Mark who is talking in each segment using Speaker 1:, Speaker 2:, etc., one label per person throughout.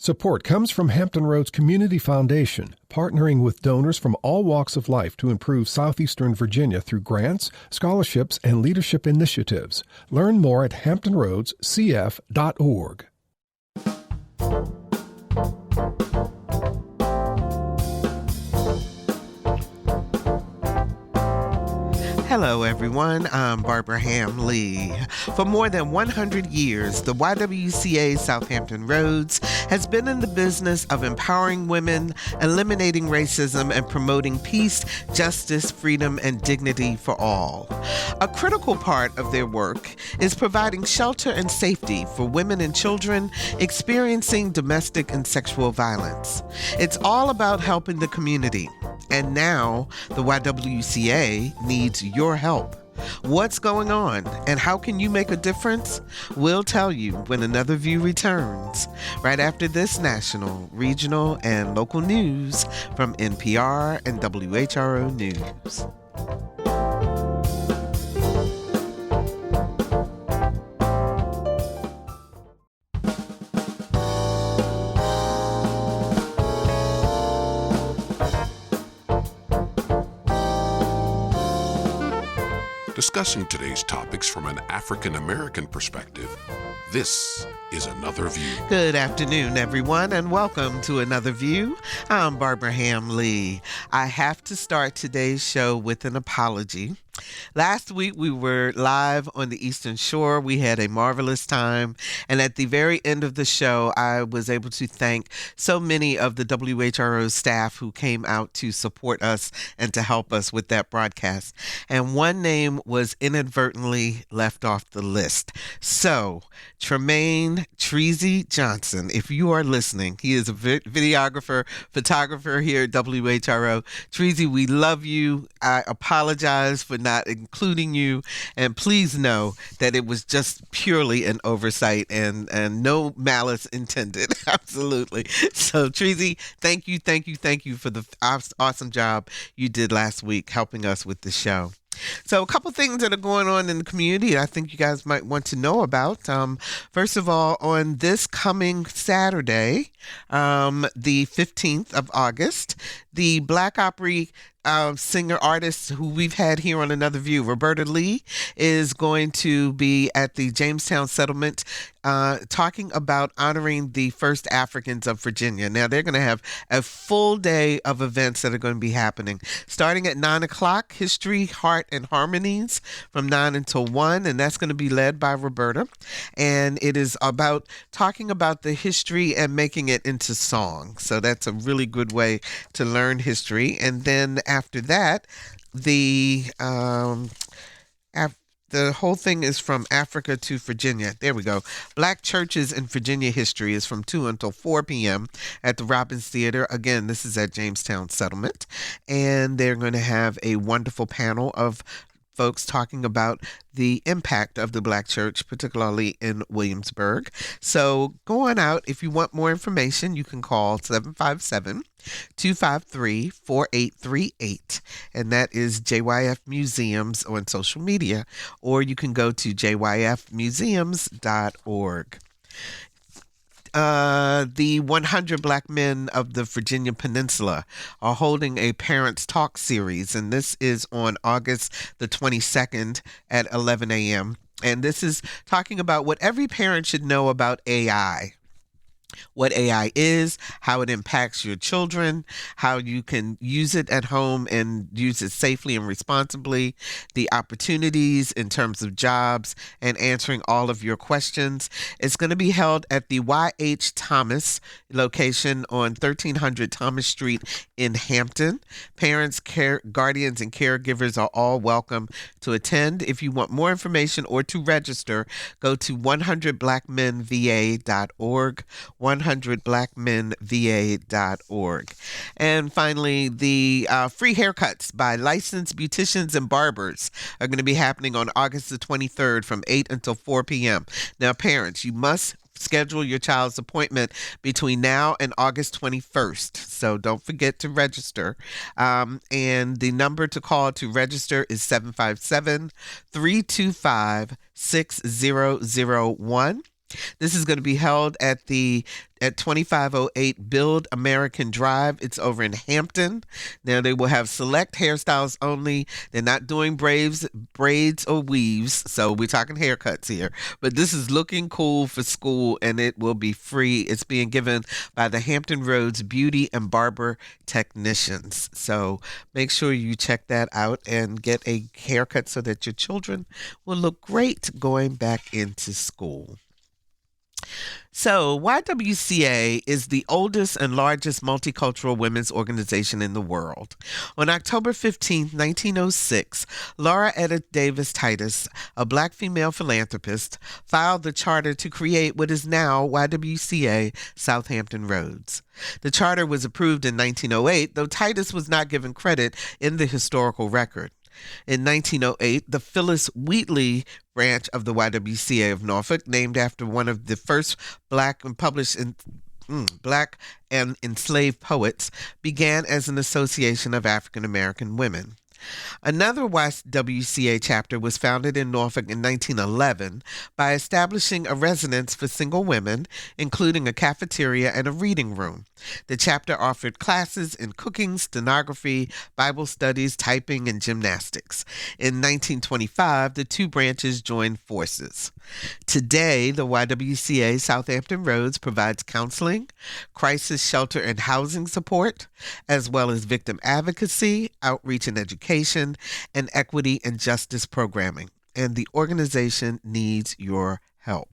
Speaker 1: Support comes from Hampton Roads Community Foundation, partnering with donors from all walks of life to improve southeastern Virginia through grants, scholarships, and leadership initiatives. Learn more at hamptonroadscf.org.
Speaker 2: Hello, everyone. I'm Barbara Ham-Lee. For more than 100 years, the YWCA South Hampton Roads has been in the business of empowering women, eliminating racism, and promoting peace, justice, freedom, and dignity for all. A critical part of their work is providing shelter and safety for women and children experiencing domestic and sexual violence. It's all about helping the community. And now, the YWCA needs your help. What's going on and how can you make a difference? We'll tell you when Another View returns, right after this national, regional, and local news from NPR and WHRO News.
Speaker 3: Discussing today's topics from an African-American perspective, this is Another View.
Speaker 2: Good afternoon, everyone, and welcome to Another View. I'm Barbara Ham-Lee. I have to start today's show with an apology. Last week, we were live on the Eastern Shore. We had a marvelous time. And at the very end of the show, I was able to thank so many of the WHRO staff who came out to support us and to help us with that broadcast. And one name was inadvertently left off the list. So, Tremaine Treasy Johnson, if you are listening, he is a videographer, photographer here at WHRO. Treasy, we love you. I apologize for not including you, and please know that it was just purely an oversight and no malice intended. Absolutely. So Treasy, thank you for the awesome job you did last week helping us with the show. So a couple things that are going on in the community I think you guys might want to know about. First of all, on this coming Saturday, the 15th of August, the Black Opry singer-artist who we've had here on Another View, Roberta Lee, is going to be at the Jamestown Settlement talking about honoring the first Africans of Virginia. Now, they're going to have a full day of events that are going to be happening. Starting at 9 o'clock, History, Heart, and Harmonies from 9 until 1, and that's going to be led by Roberta. And it is about talking about the history and making it into song. So that's a really good way to learn history. And then after that, the whole thing is from Africa to Virginia. There we go. Black Churches in Virginia History is from 2 until 4 p.m. at the Robbins Theater. Again, this is at Jamestown Settlement. And they're going to have a wonderful panel of folks talking about the impact of the Black church, particularly in Williamsburg. So go on out. If you want more information, you can call 757-253-4838. And that is JYF Museums on social media. Or you can go to jyfmuseums.org. The 100 Black Men of the Virginia Peninsula are holding a Parents Talk series, and this is on August the 22nd at 11 a.m. And this is talking about what every parent should know about AI. What AI is, how it impacts your children, how you can use it at home and use it safely and responsibly, the opportunities in terms of jobs, and answering all of your questions. It's going to be held at the Y.H. Thomas location on 1300 Thomas Street in Hampton. Parents, guardians, and caregivers are all welcome to attend. If you want more information or to register, go to 100blackmenva.org. 100blackmenva.org. And finally, the free haircuts by licensed beauticians and barbers are going to be happening on August the 23rd from 8 until 4 p.m. Now, parents, you must schedule your child's appointment between now and August 21st. So don't forget to register. And the number to call to register is 757-325-6001. This is going to be held at 2508 Build American Drive. It's over in Hampton. Now they will have select hairstyles only. They're not doing braids or weaves. So we're talking haircuts here. But this is looking cool for school, and it will be free. It's being given by the Hampton Roads Beauty and Barber Technicians. So make sure you check that out and get a haircut so that your children will look great going back into school. So, YWCA is the oldest and largest multicultural women's organization in the world. On October 15, 1906, Laura Etta Davis Titus, a black female philanthropist, filed the charter to create what is now YWCA South Hampton Roads. The charter was approved in 1908, though Titus was not given credit in the historical record. In 1908, the Phyllis Wheatley branch of the YWCA of Norfolk, named after one of the first black and enslaved poets, began as an association of African American women. Another YWCA chapter was founded in Norfolk in 1911 by establishing a residence for single women, including a cafeteria and a reading room. The chapter offered classes in cooking, stenography, Bible studies, typing, and gymnastics. In 1925, the two branches joined forces. Today, the YWCA South Hampton Roads provides counseling, crisis shelter and housing support, as well as victim advocacy, outreach and education, and equity and justice programming. And the organization needs your help.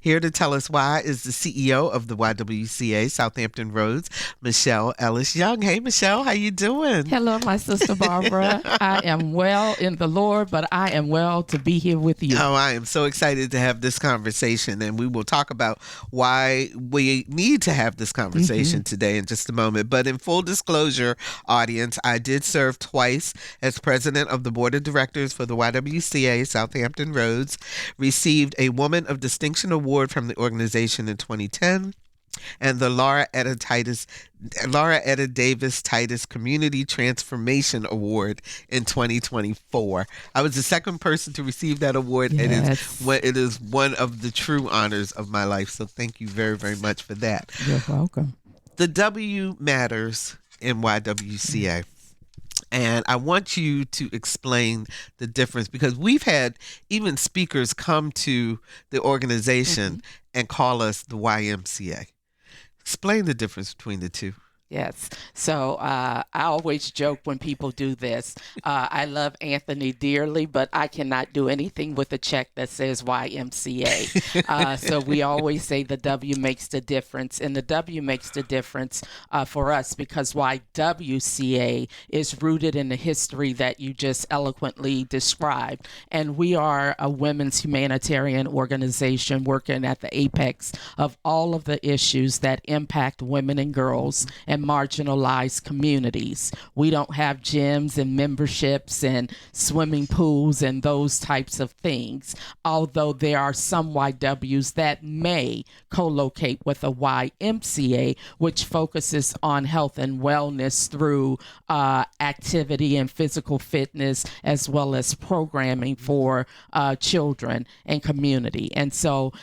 Speaker 2: Here to tell us why is the CEO of the YWCA South Hampton Roads, Michelle Ellis Young. Hey, Michelle, how you doing?
Speaker 4: Hello, my sister Barbara. I am well in the Lord, but I am well to be here with you.
Speaker 2: Oh, I am so excited to have this conversation, and we will talk about why we need to have this conversation today in just a moment. But in full disclosure, audience, I did serve twice as president of the board of directors for the YWCA South Hampton Roads, received a Woman of Distinction Award from the organization in 2010, and the Laura Etta Davis Titus Community Transformation Award in 2024. I was the second person to receive that award, and it is one of the true honors of my life. So thank you very, very much for that.
Speaker 4: You're welcome.
Speaker 2: The W matters in YWCA. And I want you to explain the difference, because we've had even speakers come to the organization and call us the YMCA. Explain the difference between the two.
Speaker 4: Yes. So I always joke when people do this. I love Anthony dearly, but I cannot do anything with a check that says YMCA. So we always say the W makes the difference. And the W makes the difference for us because YWCA is rooted in the history that you just eloquently described. And we are a women's humanitarian organization working at the apex of all of the issues that impact women and girls and marginalized communities. We don't have gyms and memberships and swimming pools and those types of things, although there are some YWs that may co-locate with a YMCA, which focuses on health and wellness through activity and physical fitness, as well as programming for children and community. And so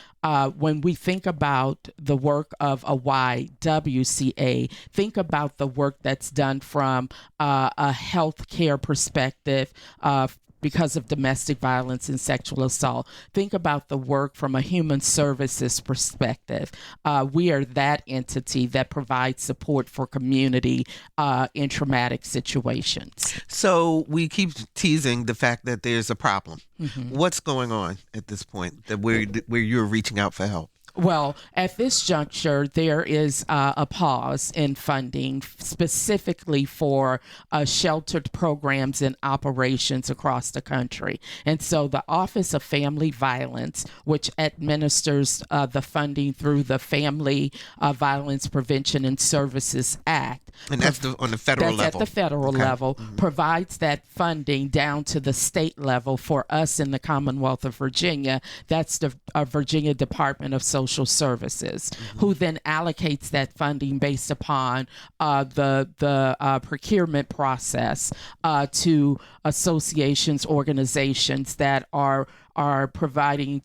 Speaker 4: when we think about the work of a YWCA, think about the work that's done from a healthcare perspective because of domestic violence and sexual assault. Think about the work from a human services perspective. We are that entity that provides support for community in traumatic situations.
Speaker 2: So we keep teasing the fact that there's a problem. What's going on at this point that where you're reaching out for help?
Speaker 4: Well, at this juncture, there is a pause in funding specifically for sheltered programs and operations across the country. And so the Office of Family Violence, which administers the funding through the Family Violence Prevention and Services Act.
Speaker 2: And that's on the federal level.
Speaker 4: That's at the federal level, provides that funding down to the state level for us in the Commonwealth of Virginia. That's the Virginia Department of Social Services, who then allocates that funding based upon the procurement process to associations, organizations that are are providing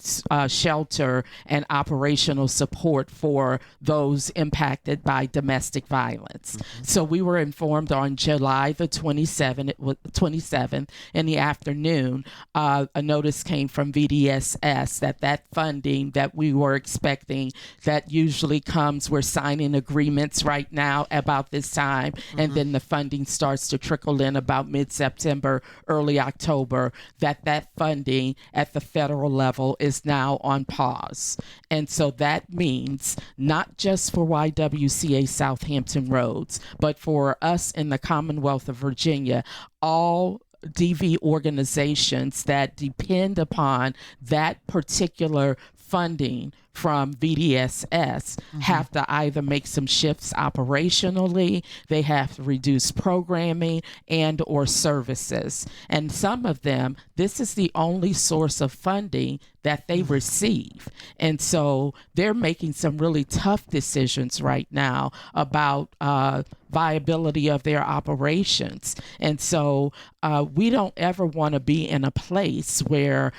Speaker 4: shelter and operational support for those impacted by domestic violence. So we were informed on July the 27th in the afternoon, a notice came from VDSS that funding that we were expecting, that usually comes, we're signing agreements right now about this time, and then the funding starts to trickle in about mid-September, early October, that funding at the federal level is now on pause. And so that means not just for YWCA South Hampton Roads, but for us in the Commonwealth of Virginia, all DV organizations that depend upon that particular funding from VDSS have to either make some shifts operationally, they have to reduce programming and or services. And some of them, this is the only source of funding that they receive. And so they're making some really tough decisions right now about viability of their operations. And so we don't ever want to be in a place where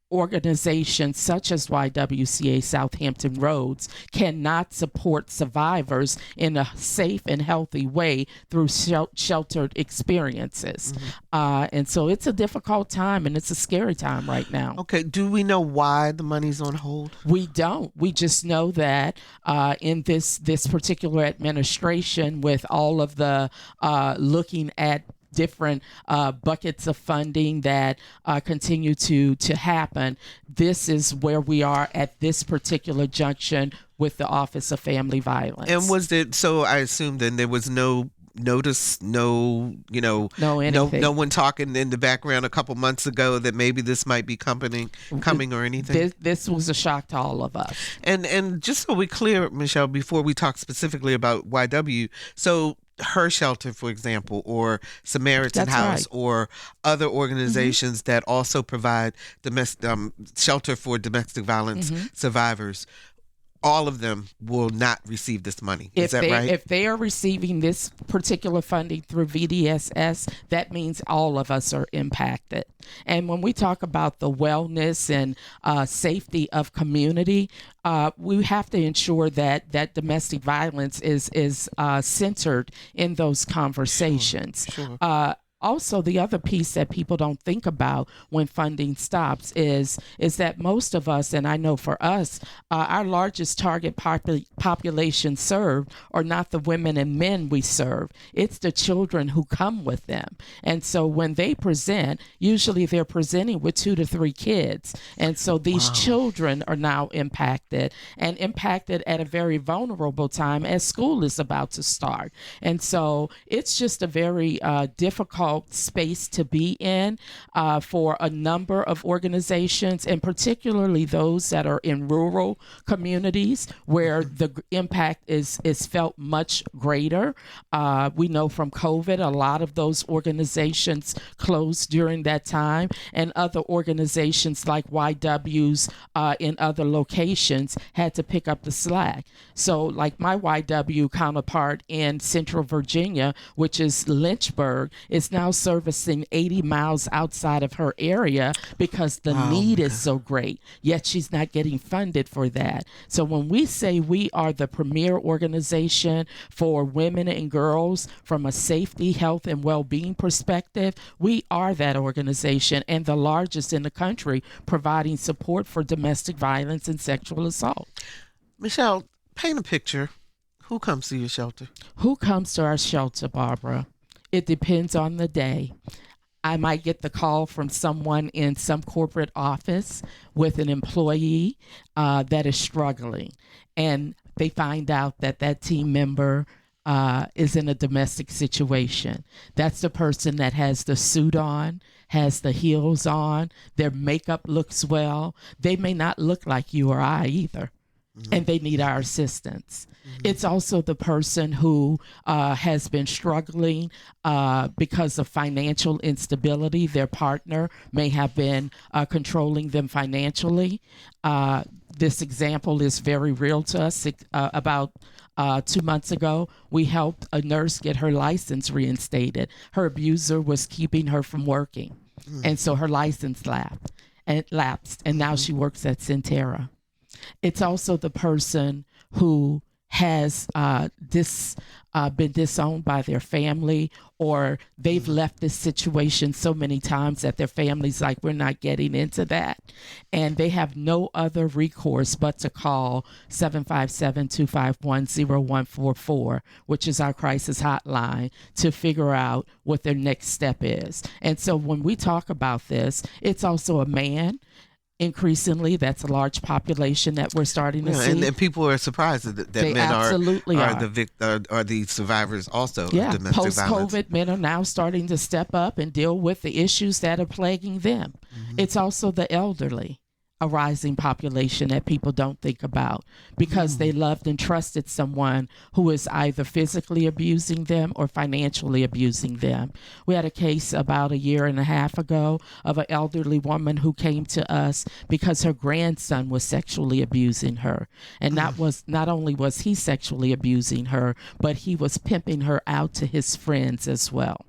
Speaker 4: organizations such as YWCA South Hampton Roads cannot support survivors in a safe and healthy way through sheltered experiences. And so it's a difficult time, and it's a scary time right now.
Speaker 2: Okay, do we know why the money's on hold?
Speaker 4: We don't. We just know that in this particular administration, with all of the looking at different buckets of funding that continue to happen, this is where we are at this particular junction with the Office of Family Violence.
Speaker 2: And was there, so I assume then there was no notice, no one talking in the background a couple months ago that maybe this might be coming or anything?
Speaker 4: This was a shock to all of us.
Speaker 2: And just so we're clear, Michelle, before we talk specifically about YW, so her shelter, for example, or Samaritan House, or other organizations that also provide shelter for domestic violence survivors, all of them will not receive this money. Is that right?
Speaker 4: If they are receiving this particular funding through VDSS, that means all of us are impacted. And when we talk about the wellness and safety of community, we have to ensure that domestic violence is centered in those conversations. Sure. Also, the other piece that people don't think about when funding stops is that most of us, and I know for us, our largest target population served are not the women and men we serve. It's the children who come with them. And so when they present, usually they're presenting with 2 to 3 kids. And so these children are now impacted at a very vulnerable time as school is about to start. And so it's just a very difficult space to be in for a number of organizations, and particularly those that are in rural communities where the impact is felt much greater. We know from COVID, a lot of those organizations closed during that time, and other organizations like YW's in other locations had to pick up the slack. So like my YW counterpart in Central Virginia, which is Lynchburg, is now servicing 80 miles outside of her area because the need is so great, yet she's not getting funded for that. So when we say we are the premier organization for women and girls from a safety, health, and well-being perspective, we are that organization and the largest in the country providing support for domestic violence and sexual assault.
Speaker 2: Michelle, paint a picture. Who comes to your shelter?
Speaker 4: Who comes to our shelter, Barbara? It depends on the day. I might get the call from someone in some corporate office with an employee that is struggling, and they find out that team member is in a domestic situation. That's the person that has the suit on, has the heels on, their makeup looks well. They may not look like you or I either. And they need our assistance. It's also the person who has been struggling because of financial instability. Their partner may have been controlling them financially. This example is very real to us. About 2 months ago, we helped a nurse get her license reinstated. Her abuser was keeping her from working, and so her license lapsed. and lapsed, and now she works at Centera. It's also the person who has been disowned by their family, or they've left this situation so many times that their family's like, we're not getting into that. And they have no other recourse but to call 757-251-0144, which is our crisis hotline, to figure out what their next step is. And so when we talk about this, it's also a man. Increasingly, that's a large population that we're starting to see.
Speaker 2: And people are surprised that men are the survivors also of domestic violence.
Speaker 4: Post-COVID, men are now starting to step up and deal with the issues that are plaguing them. It's also the elderly, a rising population that people don't think about because they loved and trusted someone who is either physically abusing them or financially abusing them. We had a case about a year and a half ago of an elderly woman who came to us because her grandson was sexually abusing her. And not only was he sexually abusing her, but he was pimping her out to his friends as well.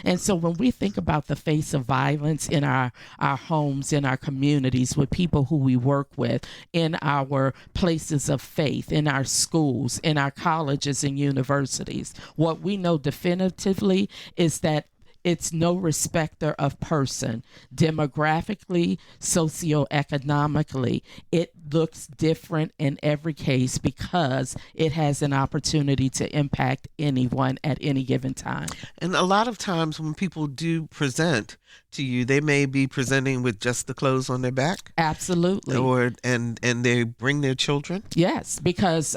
Speaker 4: And so when we think about the face of violence in our homes, in our communities, with people who we work with, in our places of faith, in our schools, in our colleges and universities, what we know definitively is that it's no respecter of person. Demographically, socioeconomically, it looks different in every case because it has an opportunity to impact anyone at any given time.
Speaker 2: And a lot of times when people do present to you, they may be presenting with just the clothes on their back.
Speaker 4: Absolutely.
Speaker 2: And they bring their children.
Speaker 4: Yes, because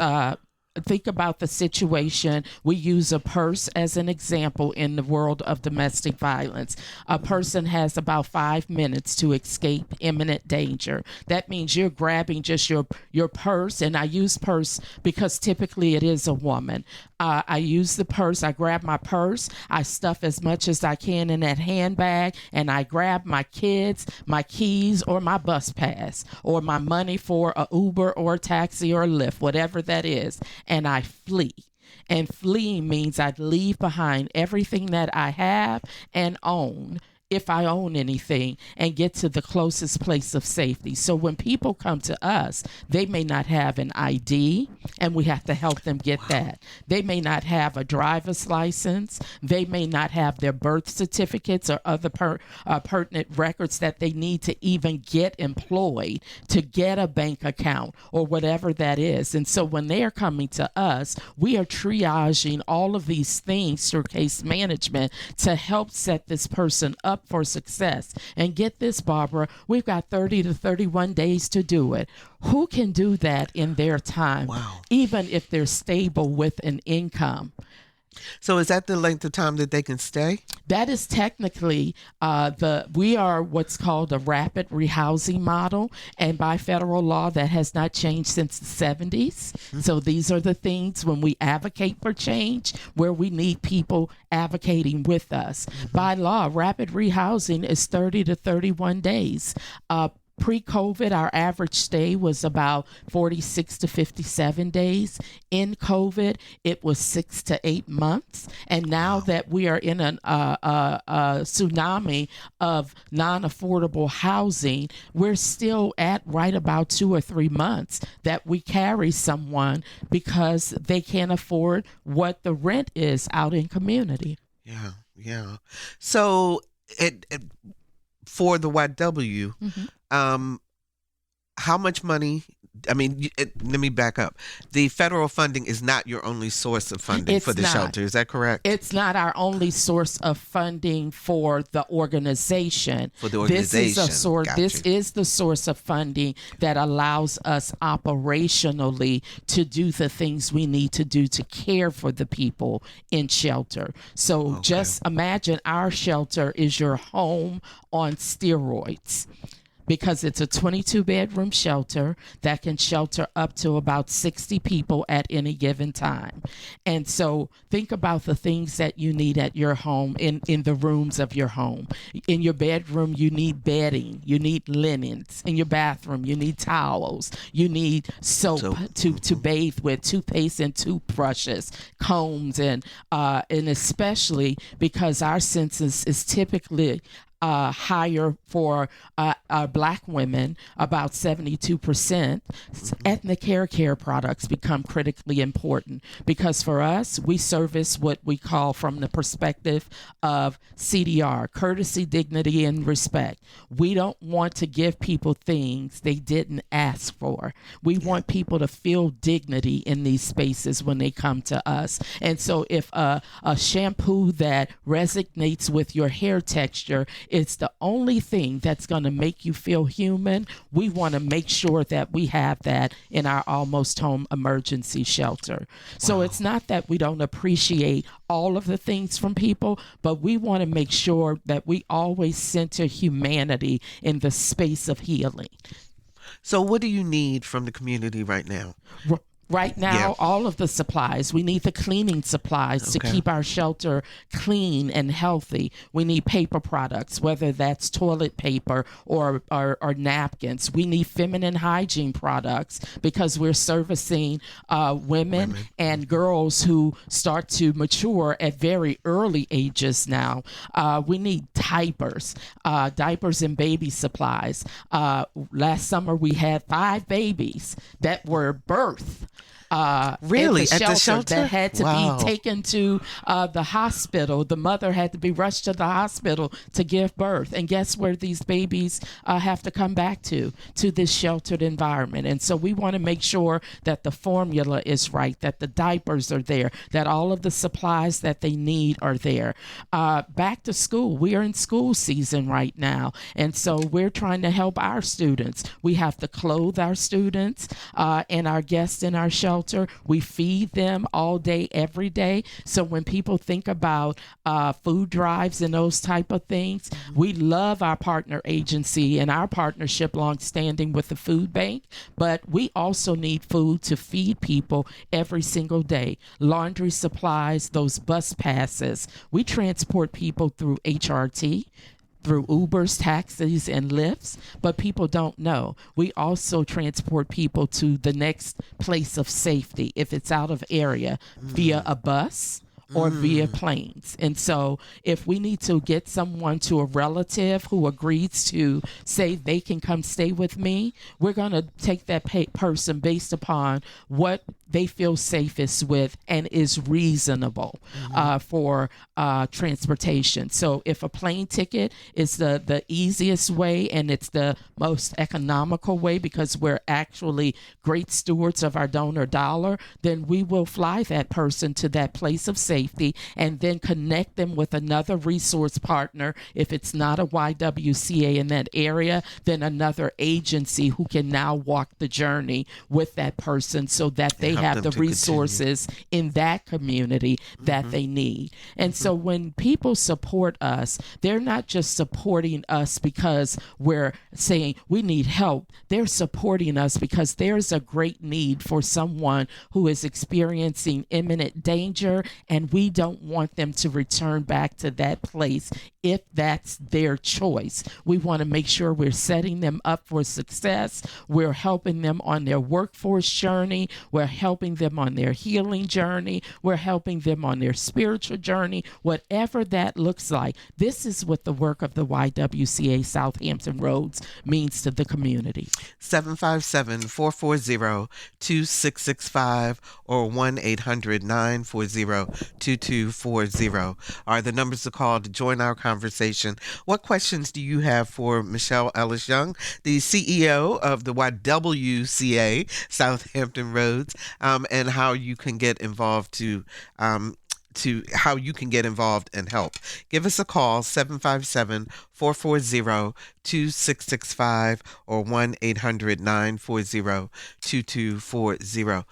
Speaker 4: think about the situation. We use a purse as an example in the world of domestic violence. A person has about 5 minutes to escape imminent danger. That means you're grabbing just your purse, and I use purse because typically it is a woman. I use the purse. I grab my purse. I stuff as much as I can in that handbag, and I grab my kids, my keys, or my bus pass, or my money for a Uber or a taxi or a Lyft, whatever that is, and I flee. And fleeing means I leave behind everything that I have and own, if I own anything, and get to the closest place of safety. So when people come to us, they may not have an ID, and we have to help them get that. They may not have a driver's license. They may not have their birth certificates or other pertinent records that they need to even get employed, to get a bank account, or whatever that is. And so when they are coming to us, we are triaging all of these things through case management to help set this person up for success. And get this, Barbara, we've got 30 to 31 days to do it. Who can do that in their time?
Speaker 2: Wow.
Speaker 4: Even if they're stable with an income?
Speaker 2: So is that the length of time that they can stay?
Speaker 4: That is technically we are what's called a rapid rehousing model, and by federal law that has not changed since the 70s. So these are the things when we advocate for change, where we need people advocating with us. By law, rapid rehousing is 30 to 31 days. Pre-COVID, our average stay was about 46 to 57 days. In COVID, it was 6 to 8 months. And now that we are in a tsunami of non-affordable housing, we're still at right about 2 or 3 months that we carry someone because they can't afford what the rent is out in community.
Speaker 2: Yeah. So for the YW, how much money? I mean, let me back up. The federal funding is not your only source of funding for the shelter. Is that correct? It's not our only source of funding for the organization. For the organization.
Speaker 4: This is the source of funding that allows us operationally to do the things we need to do to care for the people in shelter. So just imagine our shelter is your home on steroids, because it's a 22-bedroom shelter that can shelter up to about 60 people at any given time. And so think about the things that you need at your home, in the rooms of your home. In your bedroom, you need bedding, you need linens. In your bathroom, you need towels, you need soap to bathe with, toothpaste and toothbrushes, combs, and especially because our census is typically higher for Black women, about 72%, ethnic hair care products become critically important because for us, we service what we call from the perspective of CDR, courtesy, dignity, and respect. We don't want to give people things they didn't ask for. We want people to feel dignity in these spaces when they come to us. And so if a shampoo that resonates with your hair texture is the only thing that's going to make you feel human, we want to make sure that we have that in our Almost Home emergency shelter. So it's not that we don't appreciate all of the things from people, but we want to make sure that we always center humanity in the space of healing.
Speaker 2: So what do you need from the community right now?
Speaker 4: Right now, all of the supplies. We need the cleaning supplies to keep our shelter clean and healthy. We need paper products, whether that's toilet paper or napkins. We need feminine hygiene products because we're servicing women and girls who start to mature at very early ages now. We need diapers and baby supplies. Last summer, we had 5 babies that were birthed.
Speaker 2: Really?
Speaker 4: At the shelter that had to
Speaker 2: Wow.
Speaker 4: be taken to the hospital. The mother had to be rushed to the hospital to give birth. And guess where these babies have to come back to this sheltered environment. And so we want to make sure that the formula is right, that the diapers are there, that all of the supplies that they need are there. Back to school. We are in school season right now. And so we're trying to help our students. We have to clothe our students and our guests in our shelter. We feed them all day, every day. So when people think about food drives and those type of things, we love our partner agency and our partnership longstanding with the food bank, but we also need food to feed people every single day. Laundry supplies, those bus passes. We transport people through HRT, through Ubers, taxis, and Lyfts, but people don't know. We also transport people to the next place of safety if it's out of area via a bus or via planes. And so if we need to get someone to a relative who agrees to say they can come stay with me, we're going to take that person based upon what they feel safest with and is reasonable for transportation. So if a plane ticket is the easiest way and it's the most economical way because we're actually great stewards of our donor dollar, then we will fly that person to that place of safety and then connect them with another resource partner. If it's not a YWCA in that area, then another agency who can now walk the journey with that person so that they have the resources in that community that they need. And so when people support us, they're not just supporting us because we're saying we need help. They're supporting us because there's a great need for someone who is experiencing imminent danger, and we don't want them to return back to that place if that's their choice. We want to make sure we're setting them up for success. We're helping them on their workforce journey. We're helping them on their healing journey. We're helping them on their spiritual journey, whatever that looks like. This is what the work of the YWCA South Hampton Roads means to the community.
Speaker 2: 757-440-2665 or 1-800-940-2240 are the numbers to call to join our conversation. What questions do you have for Michelle Ellis Young, the CEO of the YWCA South Hampton Roads, and how you can get involved to how you can get involved and help? Give us a call, 757-440-2665 or 1-800-940-2240.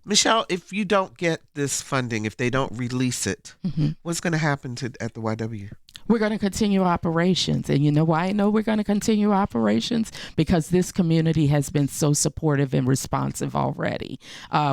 Speaker 2: Michelle, if you don't get this funding, if they don't release it, what's going to happen at the YW?
Speaker 4: We're going to continue operations. And you know why I know we're going to continue operations? Because this community has been so supportive and responsive already.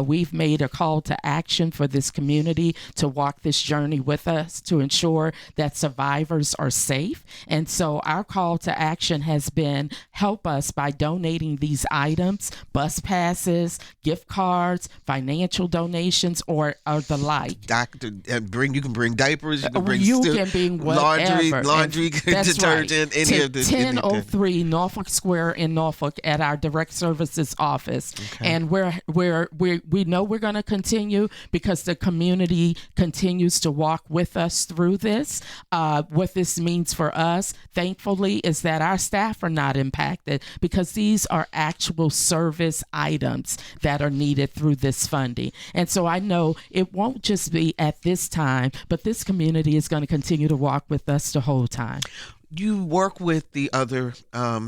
Speaker 4: We've made a call to action for this community to walk this journey with us to ensure that survivors are safe. And so our call to action has been help us by donating these items, bus passes, gift cards, financial donations, or the like.
Speaker 2: You can bring diapers, you can bring
Speaker 4: Can bring whatever
Speaker 2: laundry detergent, any
Speaker 4: to
Speaker 2: of this.
Speaker 4: 1003 Norfolk Square in Norfolk at our direct services office. Okay. And we know we're going to continue because the community continues to walk with us through this. What this means for us, thankfully, is that our staff are not impacted because these are actual service items that are needed through this funding. And so I know it won't just be at this time, but this community is going to continue to walk with us the whole time.
Speaker 2: You work with the other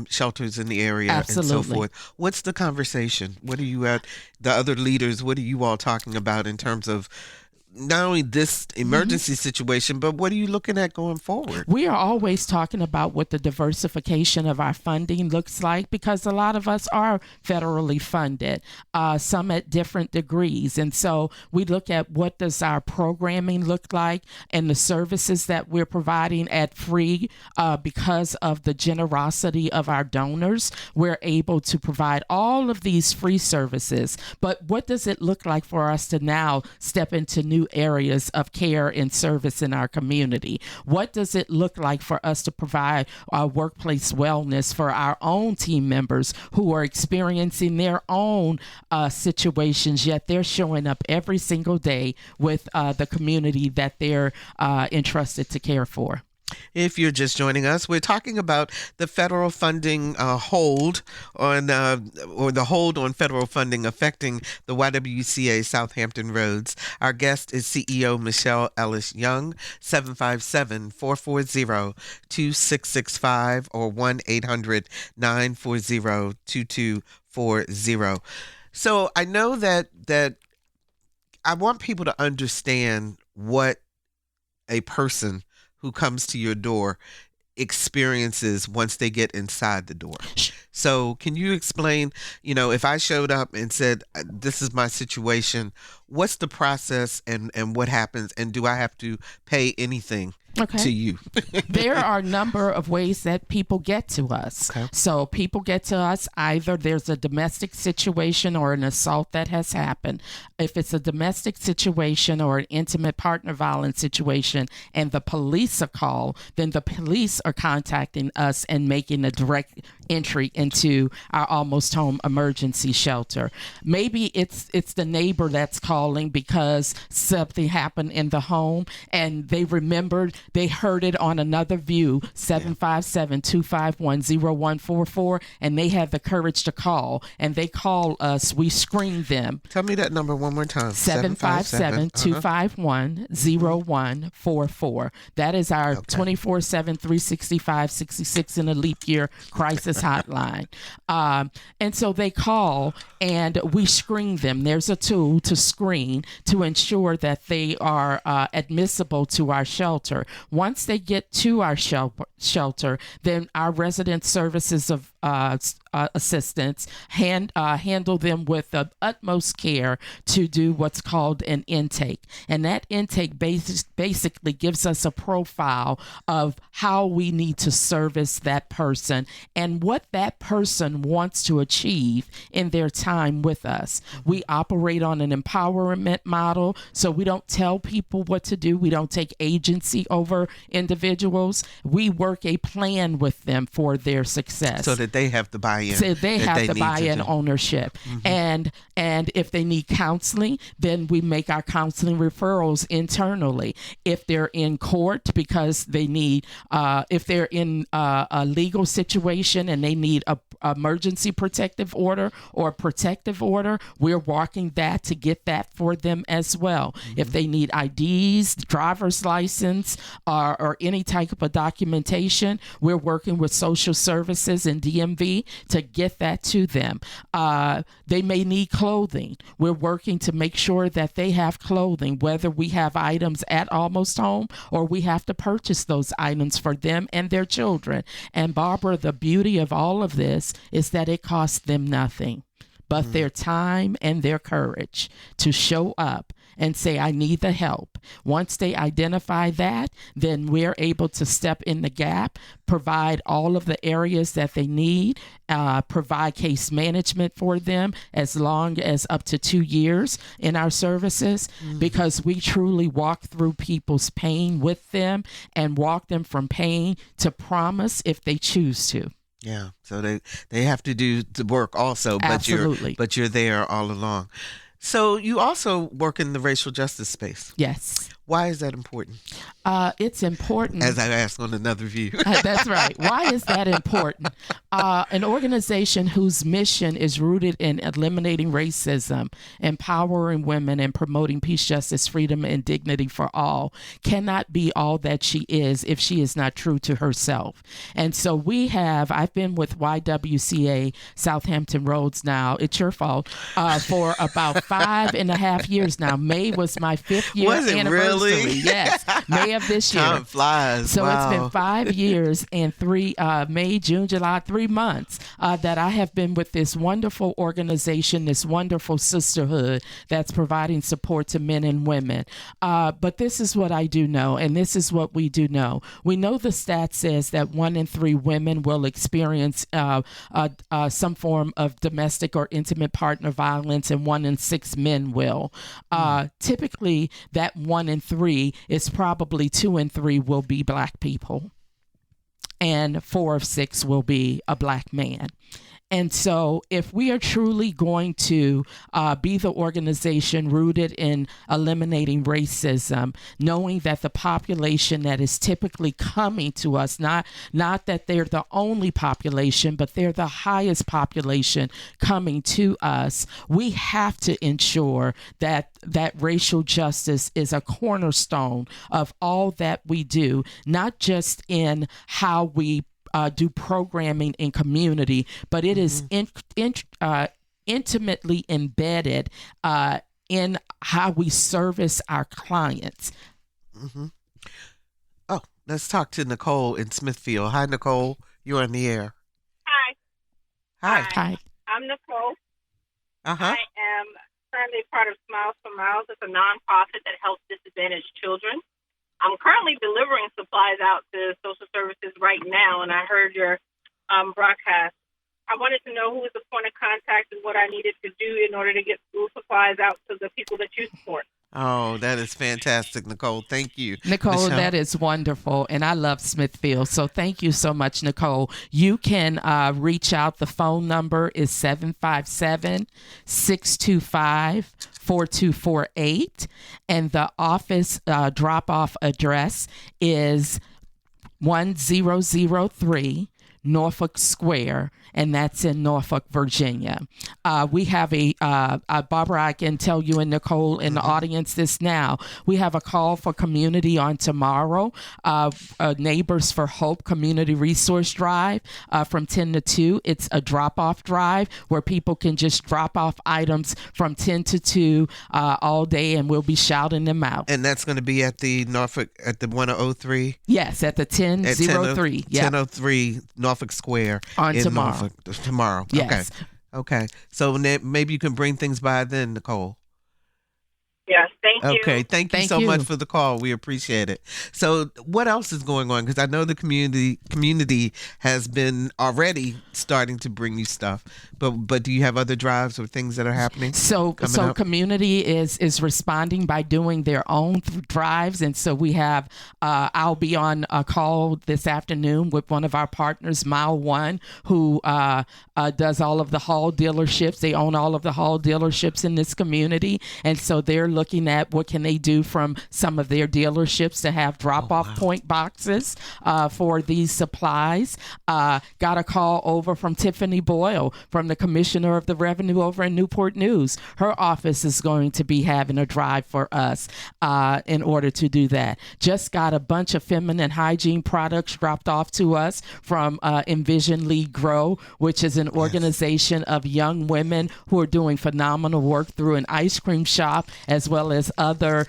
Speaker 2: shelters in the area. Absolutely. And so forth. What's the conversation? What are you the other leaders, what are you all talking about in terms of not only this emergency situation, but what are you looking at going forward?
Speaker 4: We are always talking about what the diversification of our funding looks like because a lot of us are federally funded, some at different degrees. And so we look at what does our programming look like and the services that we're providing at free because of the generosity of our donors. We're able to provide all of these free services. But what does it look like for us to now step into new areas of care and service in our community? What does it look like for us to provide workplace wellness for our own team members who are experiencing their own situations, yet they're showing up every single day with the community that they're entrusted to care for?
Speaker 2: If you're just joining us, we're talking about the federal funding hold on, or the hold on federal funding affecting the YWCA South Hampton Roads. Our guest is CEO Michelle Ellis Young, 757-440-2665 or 1-800-940-2240. So I know that I want people to understand what a person who comes to your door experiences once they get inside the door. So can you explain, if I showed up and said, this is my situation, what's the process and what happens? And do I have to pay anything to you?
Speaker 4: There are a number of ways that people get to us. Okay. So people get to us, either there's a domestic situation or an assault that has happened. If it's a domestic situation or an intimate partner violence situation and the police are called, then the police are contacting us and making a direct entry into our almost home emergency shelter. Maybe it's the neighbor that's calling because something happened in the home and they remembered they heard it on another view, 757-251-0144, and they have the courage to call, and they call us. We screen them.
Speaker 2: Tell me that number one more time.
Speaker 4: 757-251-0144. That is our 24/7, 365, 66 in a leap year crisis hotline. And so they call and we screen them. There's a tool to screen to ensure that they are admissible to our shelter. Once they get to our shelter, then our resident services of assistants handle them with the utmost care to do what's called an intake. And that intake basically gives us a profile of how we need to service that person and what that person wants to achieve in their time with us. We operate on an empowerment model, so we don't tell people what to do. We don't take agency over individuals. We work a plan with them for their success.
Speaker 2: So that they have the buy-in.
Speaker 4: So they have the buy-in ownership. Mm-hmm. And if they need counseling, then we make our counseling referrals internally. If they're in court because they need, if they're in a legal situation and they need a emergency protective order or a protective order, we're walking that to get that for them as well. Mm-hmm. If they need IDs, driver's license, or any type of documentation, we're working with social services and DMV to get that to them. They may need clothing. We're working to make sure that they have clothing, whether we have items at Almost Home or we have to purchase those items for them and their children. And Barbara, the beauty of all of this is that it costs them nothing but their time and their courage to show up and say, I need the help. Once they identify that, then we're able to step in the gap, provide all of the areas that they need, provide case management for them as long as up to 2 years in our services, because we truly walk through people's pain with them and walk them from pain to promise if they choose to.
Speaker 2: Yeah, so they have to do the work also,
Speaker 4: Absolutely.
Speaker 2: but you're there all along. So you also work in the racial justice space.
Speaker 4: Yes.
Speaker 2: Why is that important?
Speaker 4: It's important.
Speaker 2: As I asked on another view.
Speaker 4: That's right. Why is that important? An organization whose mission is rooted in eliminating racism, empowering women, and promoting peace, justice, freedom, and dignity for all cannot be all that she is if she is not true to herself. And so I've been with YWCA South Hampton Roads now, it's your fault, for about 5.5 years now. May was my 5th year anniversary. Really? Yes, May of this year.
Speaker 2: Time flies.
Speaker 4: So
Speaker 2: wow.
Speaker 4: It's been 5 years and May, June, July, 3 months that I have been with this wonderful organization, this wonderful sisterhood that's providing support to men and women. But this is what I do know, and this is what we do know. We know the stat says that 1 in 3 women will experience some form of domestic or intimate partner violence, and 1 in 6 men will. Typically, that 1 in 3 is probably 2 in 3 will be Black people, and 4 of 6 will be a Black man. And so if we are truly going to be the organization rooted in eliminating racism, knowing that the population that is typically coming to us, not that they're the only population, but they're the highest population coming to us, we have to ensure that racial justice is a cornerstone of all that we do, not just in how we do programming in community, but it is intimately embedded in how we service our clients.
Speaker 2: Mm-hmm. Oh, let's talk to Nicole in Smithfield. Hi, Nicole. You're on the air.
Speaker 4: Hi.
Speaker 5: I'm Nicole.
Speaker 2: Uh-huh.
Speaker 5: I am currently part of Smiles for Miles. It's a nonprofit that helps disadvantaged children. I'm currently delivering supplies out to social services right now, and I heard your broadcast. I wanted to know who was the point of contact and what I needed to do in order to get school supplies out to the people that you support.
Speaker 2: Oh, that is fantastic, Nicole. Thank you.
Speaker 4: Nicole,
Speaker 2: Michelle.
Speaker 4: That is wonderful. And I love Smithfield. So thank you so much, Nicole. You can reach out. The phone number is 757-625-4248. And the office drop-off address is 1003 Norfolk Square, and that's in Norfolk, Virginia. We have Barbara, I can tell you and Nicole in the audience this now. We have a call for community on tomorrow, Neighbors for Hope Community Resource Drive from 10 to 2. It's a drop-off drive where people can just drop off items from 10 to 2 all day, and we'll be shouting them out.
Speaker 2: And that's going to be at the Norfolk, at the 1003?
Speaker 4: Yes, at the 1003.
Speaker 2: 1003 Norfolk Square
Speaker 4: on
Speaker 2: in
Speaker 4: tomorrow.
Speaker 2: Norfolk. Tomorrow.
Speaker 4: Yes.
Speaker 2: Okay. So maybe you can bring things by then, Nicole.
Speaker 5: Yes, thank you.
Speaker 2: Okay, thank you so much for the call. We appreciate it. So what else is going on? Because I know the community has been already starting to bring you stuff, but do you have other drives or things that are happening?
Speaker 4: So community is responding by doing their own drives, and so we have. I'll be on a call this afternoon with one of our partners, Mile One, who does all of the Hall dealerships. They own all of the Hall dealerships in this community, and so they're looking at what can they do from some of their dealerships to have drop-off point boxes for these supplies. Got a call over from Tiffany Boyle, from the Commissioner of the Revenue over in Newport News. Her office is going to be having a drive for us in order to do that. Just got a bunch of feminine hygiene products dropped off to us from Envision Lead Grow, which is an organization of young women who are doing phenomenal work through an ice cream shop as well as other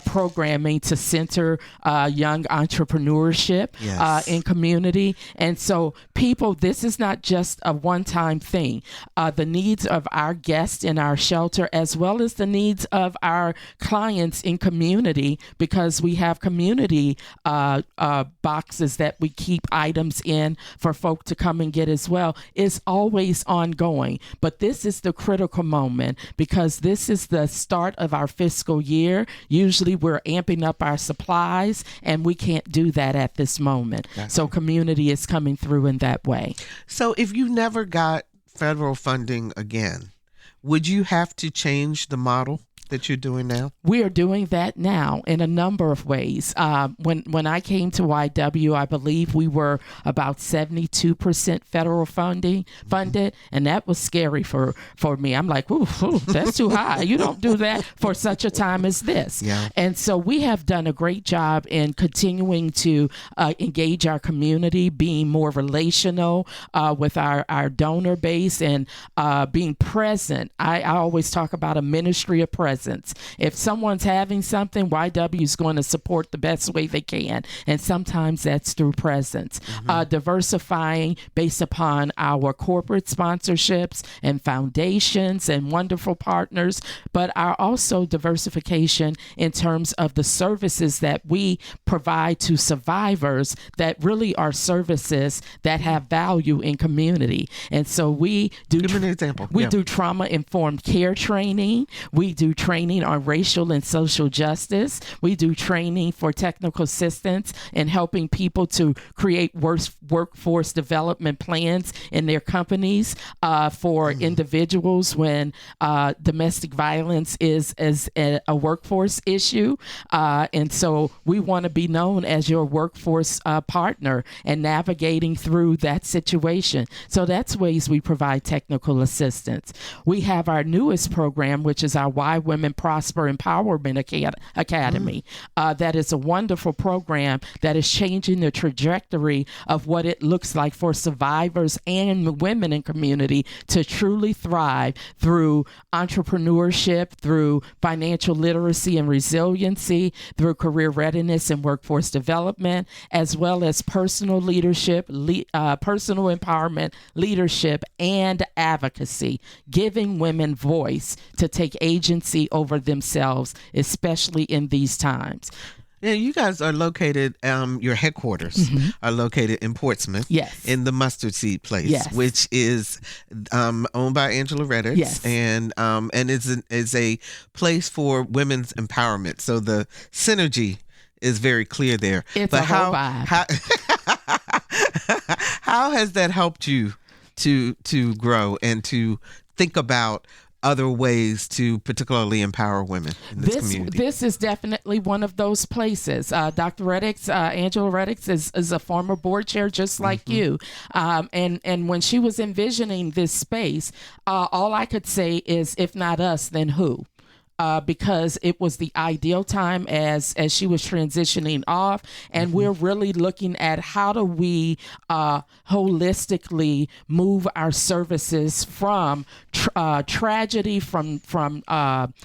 Speaker 4: programming to center young entrepreneurship
Speaker 2: Yes.
Speaker 4: in community. And so this is not just a one-time thing. The needs of our guests in our shelter, as well as the needs of our clients in community, because we have community boxes that we keep items in for folk to come and get as well, is always ongoing. But this is the critical moment, because this is the start of our fiscal year. Usually we're amping up our supplies, and we can't do that at this moment. So community is coming through in that way.
Speaker 2: So if you never got federal funding again, would you have to change the model that you're doing now?
Speaker 4: We are doing that now in a number of ways. When I came to YW, I believe we were about 72% federal funded, and that was scary for me. I'm like, ooh, that's too high. You don't do that for such a time as this.
Speaker 2: Yeah.
Speaker 4: And so we have done a great job in continuing to engage our community, being more relational with our donor base, and being present. I always talk about a ministry of presence. If someone's having something, YW is going to support the best way they can. And sometimes that's through presence. Diversifying based upon our corporate sponsorships and foundations and wonderful partners, but also diversification in terms of the services that we provide to survivors that really are services that have value in community. And so we do.
Speaker 2: Give me an example.
Speaker 4: We do trauma-informed care training. We do training on racial and social justice. We do training for technical assistance and helping people to create workforce development plans in their companies for individuals when domestic violence is a workforce issue. And so we want to be known as your workforce partner and navigating through that situation. So that's ways we provide technical assistance. We have our newest program, which is our Why Women Prosper Empowerment Academy. That is a wonderful program that is changing the trajectory of what it looks like for survivors and women in community to truly thrive through entrepreneurship, through financial literacy and resiliency, through career readiness and workforce development, as well as personal leadership, personal empowerment, leadership, and advocacy, giving women voice to take agency over themselves, especially in these times.
Speaker 2: Yeah, you guys are located, your headquarters are located in Portsmouth.
Speaker 4: Yes.
Speaker 2: In the Mustard Seed Place,
Speaker 4: Yes.
Speaker 2: which is owned by Angela Redditz.
Speaker 4: Yes.
Speaker 2: And is a place for women's empowerment. So the synergy is very clear there.
Speaker 4: It's a whole vibe.
Speaker 2: How has that helped you to grow and to think about other ways to particularly empower women in this community?
Speaker 4: This is definitely one of those places. Dr. Redditz, Angela Redditz is a former board chair just like you. And when she was envisioning this space, all I could say is, if not us, then who? Because it was the ideal time as she was transitioning off. And we're really looking at how do we holistically move our services from tragedy, from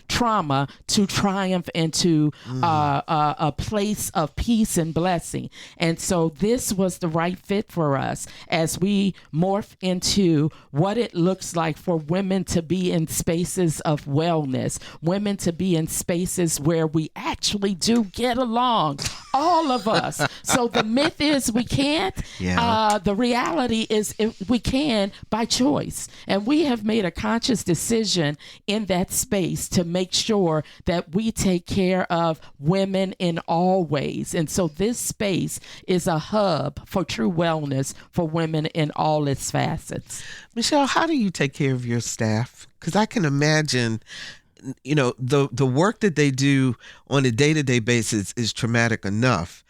Speaker 4: trauma to triumph, into a place of peace and blessing. And so this was the right fit for us as we morph into what it looks like for women to be in spaces of wellness, women to be in spaces where we actually do get along, all of us. So the myth is we can't.
Speaker 2: Yeah.
Speaker 4: The reality is we can by choice. And we have made a conscious decision in that space to make sure that we take care of women in all ways. And so this space is a hub for true wellness for women in all its facets.
Speaker 2: Michelle, how do you take care of your staff? Because I can imagine, the work that they do on a day-to-day basis is traumatic enough.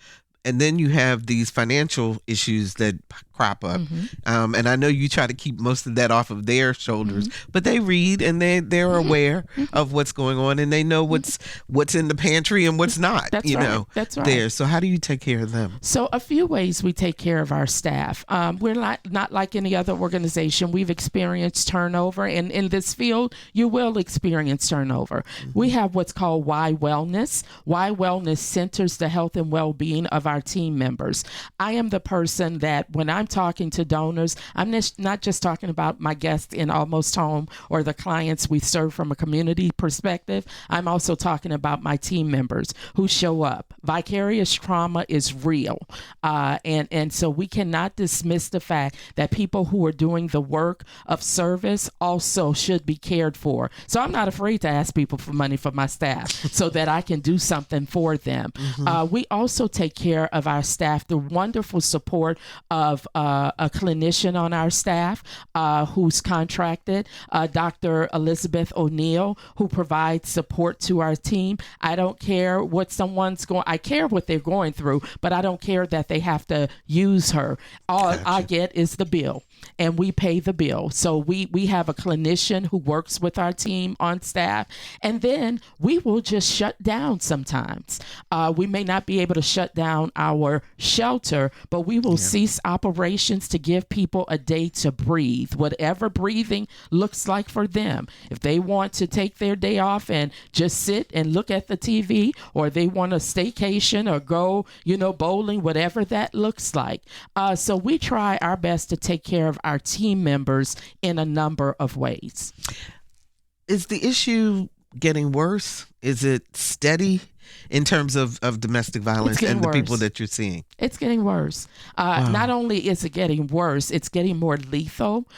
Speaker 2: And then you have these financial issues that crop up. And I know you try to keep most of that off of their shoulders, but they read and they're aware of what's going on, and they know what's in the pantry and what's not.
Speaker 4: That's right. That's right.
Speaker 2: There. So how do you take care of them?
Speaker 4: So a few ways we take care of our staff. We're not like any other organization. We've experienced turnover, and in this field, you will experience turnover. We have what's called Y Wellness. Y Wellness centers the health and well-being of our team members. I am the person that when I'm talking to donors, I'm not just talking about my guests in Almost Home or the clients we serve from a community perspective. I'm also talking about my team members who show up. Vicarious trauma is real. And so we cannot dismiss the fact that people who are doing the work of service also should be cared for. So I'm not afraid to ask people for money for my staff so that I can do something for them. We also take care of our staff, the wonderful support of a clinician on our staff who's contracted, Dr. Elizabeth O'Neill, who provides support to our team. I don't care what I care what they're going through, but I don't care that they have to use her. All I get is the bill, and we pay the bill. So we have a clinician who works with our team on staff, and then we will just shut down sometimes. We may not be able to shut down our shelter, but we will cease operations to give people a day to breathe, whatever breathing looks like for them. If they want to take their day off and just sit and look at the TV, or they want a staycation or go, bowling, whatever that looks like. So we try our best to take care of our team members in a number of ways.
Speaker 2: Is the issue getting worse? Is it steady in terms of domestic violence and the people that you're seeing?
Speaker 4: It's getting worse. Wow. Not only is it getting worse, it's getting more lethal.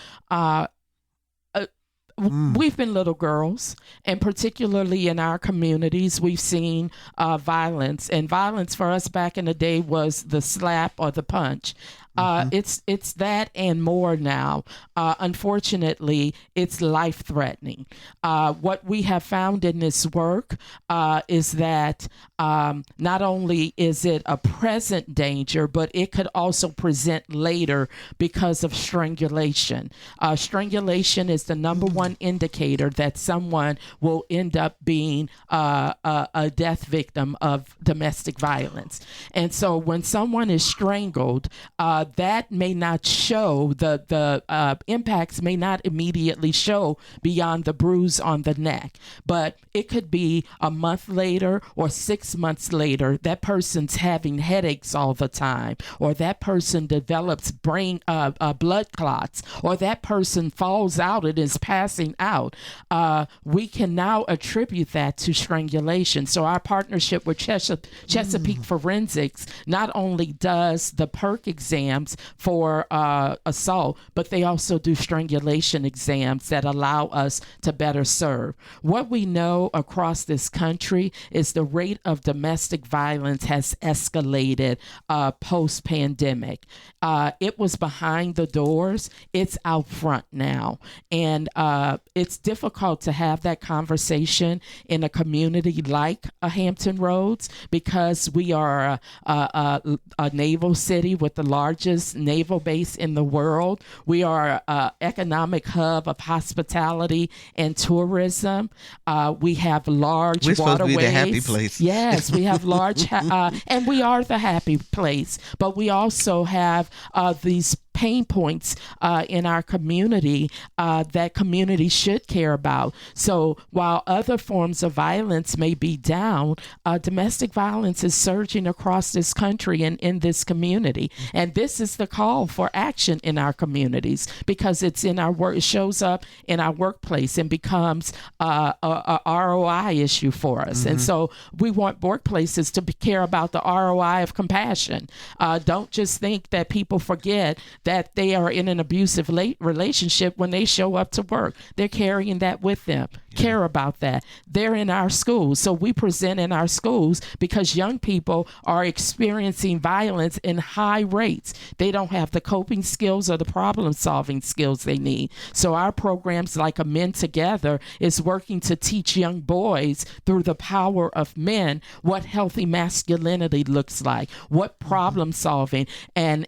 Speaker 4: We've been little girls, and particularly in our communities, we've seen violence. And violence for us back in the day was the slap or the punch. It's that and more now. Unfortunately, it's life-threatening. What we have found in this work is that not only is it a present danger, but it could also present later because of strangulation. Strangulation is the number one indicator that someone will end up being a death victim of domestic violence. And so when someone is strangled, that may not show, the impacts may not immediately show beyond the bruise on the neck, but it could be a month later or 6 months later. That person's having headaches all the time, or that person develops brain blood clots, or that person falls out and is passing out. We can now attribute that to strangulation. So our partnership with Chesapeake Forensics not only does the PERC exams for assault, but they also do strangulation exams that allow us to better serve. What we know across this country is the rate of domestic violence has escalated post-pandemic. It was behind the doors. It's out front now. And it's difficult to have that conversation in a community like Hampton Roads because we are a naval city with the largest naval base in the world. We are an economic hub of hospitality and tourism. We have large
Speaker 2: We're
Speaker 4: waterways.
Speaker 2: supposed to be the happy place.
Speaker 4: Yes, we have large, and we are the happy place. But we also have these pain points in our community that communities should care about. So while other forms of violence may be down, domestic violence is surging across this country and in this community. And this is the call for action in our communities because it's in our work. It shows up in our workplace and becomes a ROI issue for us. And so we want workplaces to care about the ROI of compassion. Don't just think that people forget that they are in an abusive relationship when they show up to work. They're carrying that with them. care about that. They're in our schools. So we present in our schools because young people are experiencing violence in high rates. They don't have the coping skills or the problem solving skills they need. So our programs like a Men Together is working to teach young boys through the power of men what healthy masculinity looks like, what problem solving and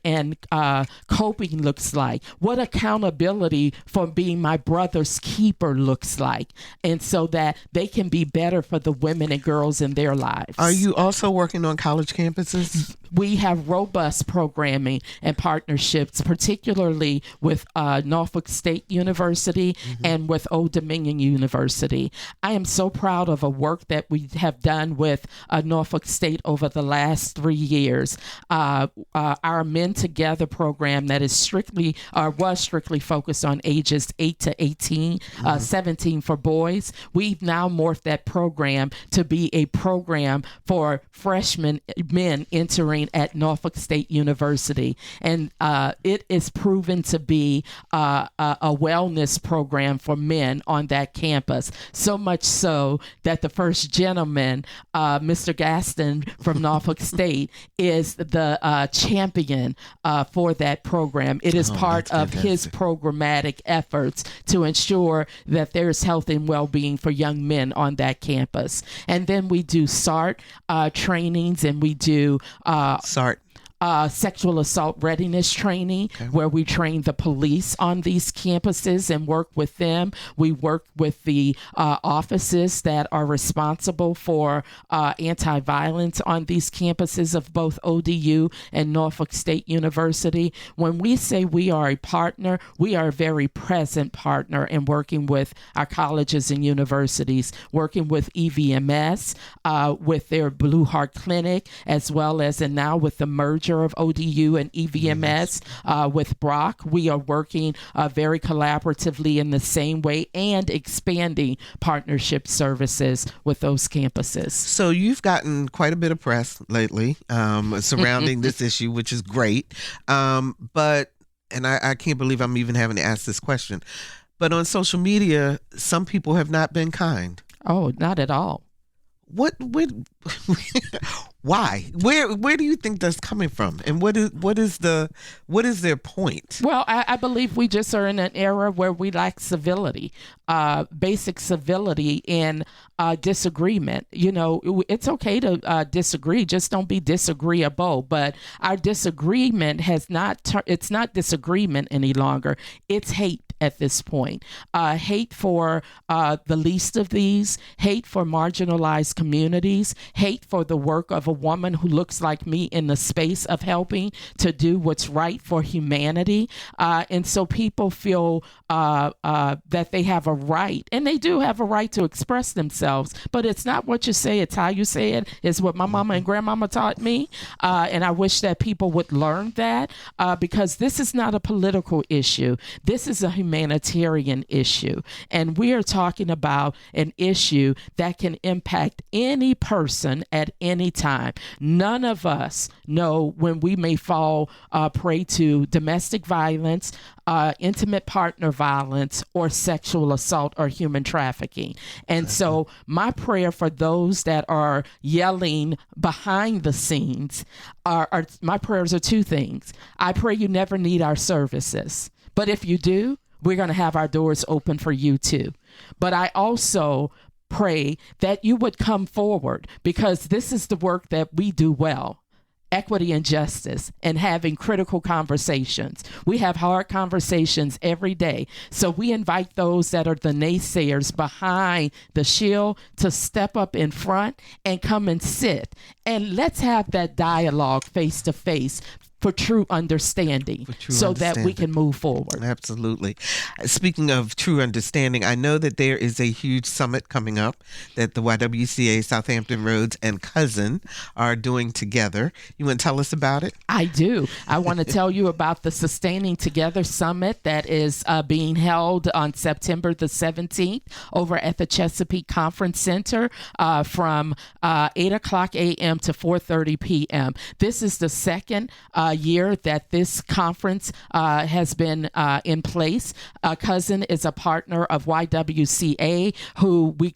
Speaker 4: coping looks like, what accountability for being my brother's keeper looks like, and so that they can be better for the women and girls in their lives.
Speaker 2: Are you also working on college campuses?
Speaker 4: We have robust programming and partnerships, particularly with Norfolk State University and with Old Dominion University. I am so proud of a work that we have done with Norfolk State over the last 3 years. Our Men Together program that is was strictly focused on ages 8 to 18, 17 for boys. We've now morphed that program to be a program for freshman men entering at Norfolk State University. And it is proven to be a wellness program for men on that campus. So much so that the first gentleman, Mr. Gaston from Norfolk State, is the champion for that program. It is part of his programmatic efforts to ensure that there's health and well-being for young men on that campus. And then we do SART trainings, and we do
Speaker 2: SART.
Speaker 4: Sexual assault readiness training, where we train the police on these campuses and work with them. We work with the offices that are responsible for anti-violence on these campuses of both ODU and Norfolk State University. When we say we are a partner, we are a very present partner in working with our colleges and universities, working with EVMS, with their Blue Heart Clinic, as well as, and now with the merger of ODU and EVMS with Brock. We are working very collaboratively in the same way and expanding partnership services with those campuses.
Speaker 2: So you've gotten quite a bit of press lately surrounding this issue, which is great. But I can't believe I'm even having to ask this question. But on social media, some people have not been kind.
Speaker 4: Oh, not at all.
Speaker 2: What why? Where do you think that's coming from? And what is their point?
Speaker 4: Well, I believe we just are in an era where we lack civility, basic civility in disagreement. You know, it's okay to disagree, just don't be disagreeable. But our disagreement it's not disagreement any longer. It's hate at this point. Hate for the least of these, hate for marginalized communities, hate for the work of a woman who looks like me in the space of helping to do what's right for humanity. And so people feel that they have a right, and they do have a right to express themselves, but it's not what you say, it's how you say it. It's what my mama and grandmama taught me. And I wish that people would learn that because this is not a political issue. This is a humanitarian issue. And we are talking about an issue that can impact any person at any time. None of us know when we may fall prey to domestic violence, intimate partner violence, or sexual assault or human trafficking. And so my prayer for those that are yelling behind the scenes my prayers are two things. I pray you never need our services. But if you do, we're going to have our doors open for you too. But I also pray that you would come forward, because this is the work that we do well. Equity and justice, and having critical conversations. We have hard conversations every day. So we invite those that are the naysayers behind the shield to step up in front and come and sit. And let's have that dialogue face to face for true understanding, that we can move forward.
Speaker 2: Absolutely. Speaking of true understanding, I know that there is a huge summit coming up that the YWCA South Hampton Roads and Cousin are doing together. You want to tell us about it?
Speaker 4: I do. I want to tell you about the Sustaining Together Summit that is being held on September the 17th over at the Chesapeake Conference Center from 8 o'clock a.m. to 4:30 p.m. This is the second year that this conference has been in place. Cousin is a partner of YWCA, who we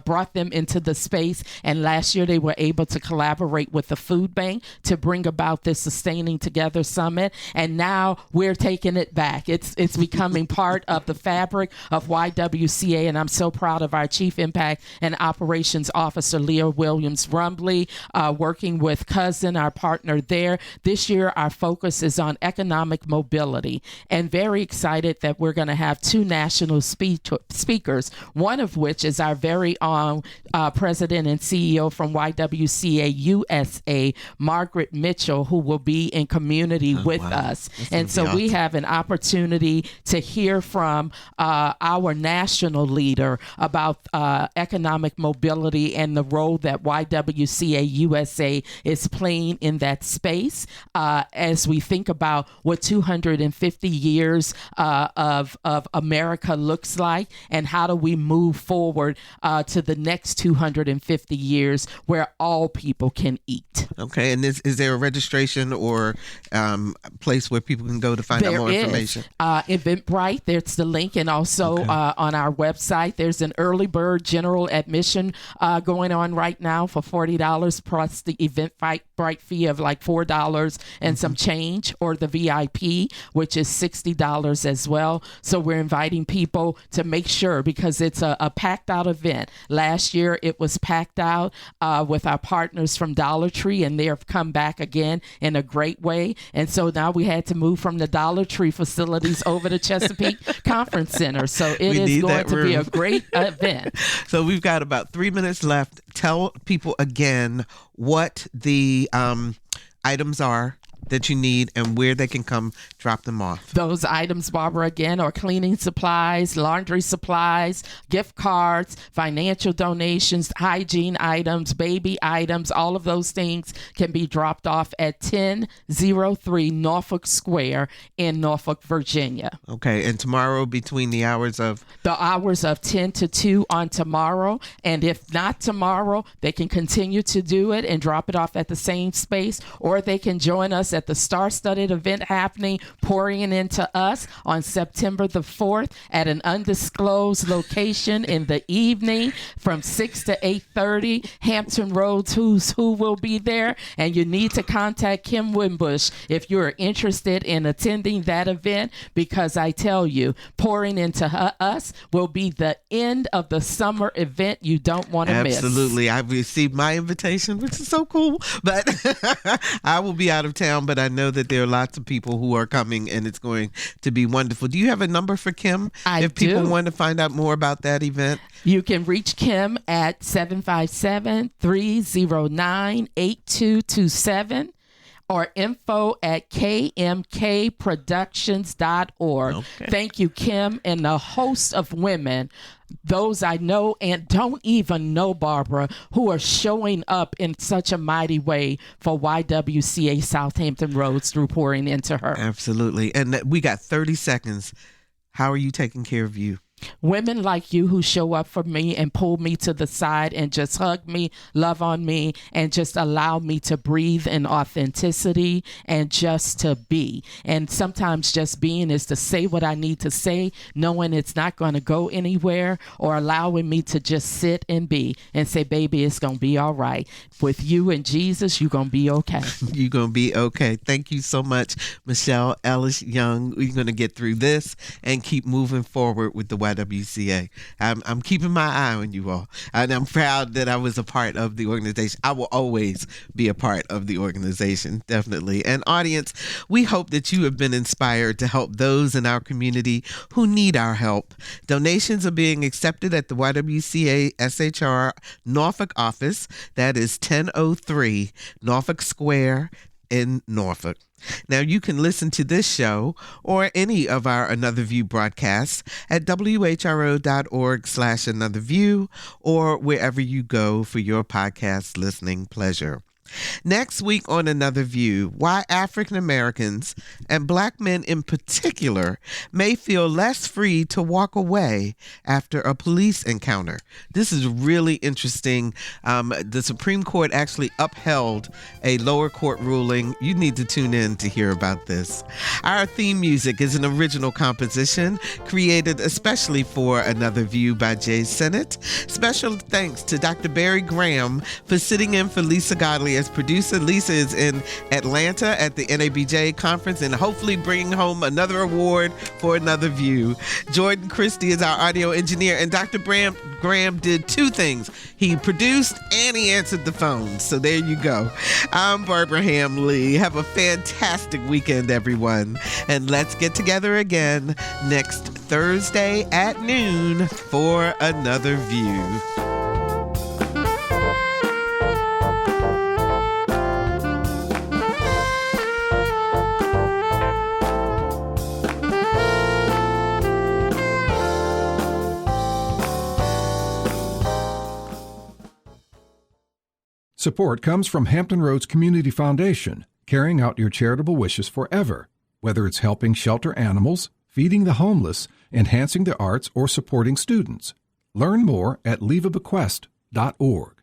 Speaker 4: brought them into the space, and last year they were able to collaborate with the food bank to bring about this Sustaining Together Summit, and now we're taking it back. It's becoming part of the fabric of YWCA, and I'm so proud of our Chief Impact and Operations Officer, Leah Williams-Rumbley, working with Cousin, our partner there. This year, our focus is on economic mobility, and very excited that we're going to have two national speakers, one of which is our very own President and CEO from YWCA USA, Margaret Mitchell, who will be in community with us. And so we have an opportunity to hear from our national leader about economic mobility and the role that YWCA USA is playing in that space as we think about what 250 years of America looks like, and how do we move forward to the next 250 years where all people can eat.
Speaker 2: Okay, and is there a registration or place where people can go to find out more information?
Speaker 4: Eventbrite, there's the link, and also on our website, there's an early bird general admission going on right now for $40 plus the Eventbrite fee of like $4 and some change, or the VIP, which is $60 as well. So we're inviting people to make sure, because it's a packed out event. Last year it was packed out with our partners from Dollar Tree, and they have come back again in a great way. And so now we had to move from the Dollar Tree facilities over to Chesapeake Conference Center. So it is going to be a great event.
Speaker 2: So we've got about 3 minutes left. Tell people again what the items are that you need and where they can come drop them off.
Speaker 4: Those items, Barbara, again, are cleaning supplies, laundry supplies, gift cards, financial donations, hygiene items, baby items. All of those things can be dropped off at 1003 Norfolk Square in Norfolk, Virginia.
Speaker 2: Okay, and tomorrow between the hours of?
Speaker 4: The hours of 10 to 2 on tomorrow. And if not tomorrow, they can continue to do it and drop it off at the same space, or they can join us at the star-studded event happening, Pouring Into Us, on September the 4th at an undisclosed location in the evening from 6 to 8:30. Hampton Roads, who will be there, and you need to contact Kim Wimbush if you're interested in attending that event, because I tell you, Pouring Into Us will be the end of the summer event you don't want to miss.
Speaker 2: Absolutely. I've received my invitation, which is so cool, but I will be out of town, but I know that there are lots of people who are coming, and it's going to be wonderful. Do you have a number for Kim? If people want to find out more about that event?
Speaker 4: You can reach Kim at 757-309-8227 or info@kmkproductions.org. Okay. Thank you, Kim, and a host of women, those I know and don't even know, Barbara, who are showing up in such a mighty way for YWCA South Hampton Roads through Pouring Into Her.
Speaker 2: Absolutely. And we got 30 seconds. How are you taking care of you?
Speaker 4: Women like you who show up for me and pull me to the side and just hug me, love on me, and just allow me to breathe in authenticity and just to be. And sometimes just being is to say what I need to say, knowing it's not going to go anywhere, or allowing me to just sit and be and say, baby, it's going to be all right. With you and Jesus, you're going to be okay.
Speaker 2: You're going to be okay. Thank you so much, Michelle Ellis Young. We're going to get through this and keep moving forward with the YWCA. I'm keeping my eye on you all, and I'm proud that I was a part of the organization. I will always be a part of the organization, definitely. And audience, we hope that you have been inspired to help those in our community who need our help. Donations are being accepted at the YWCA SHR Norfolk office. That is 1003 Norfolk Square in Norfolk. Now, you can listen to this show or any of our Another View broadcasts at whro.org/anotherview or wherever you go for your podcast listening pleasure. Next week on Another View, why African Americans and Black men in particular may feel less free to walk away after a police encounter. This is really interesting. The Supreme Court actually upheld a lower court ruling. You need to tune in to hear about this. Our theme music is an original composition created especially for Another View by Jay Sennett. Special thanks to Dr. Barry Graham for sitting in for Lisa Godley as producer. Lisa is in Atlanta at the NABJ conference and hopefully bringing home another award for Another View. Jordan Christie is our audio engineer, and Dr. Graham did two things. He produced and he answered the phone. So there you go. I'm Barbara Hamley. Have a fantastic weekend, everyone. And let's get together again next Thursday at noon for Another View.
Speaker 1: Support comes from Hampton Roads Community Foundation, carrying out your charitable wishes forever, whether it's helping shelter animals, feeding the homeless, enhancing the arts, or supporting students. Learn more at leaveabequest.org.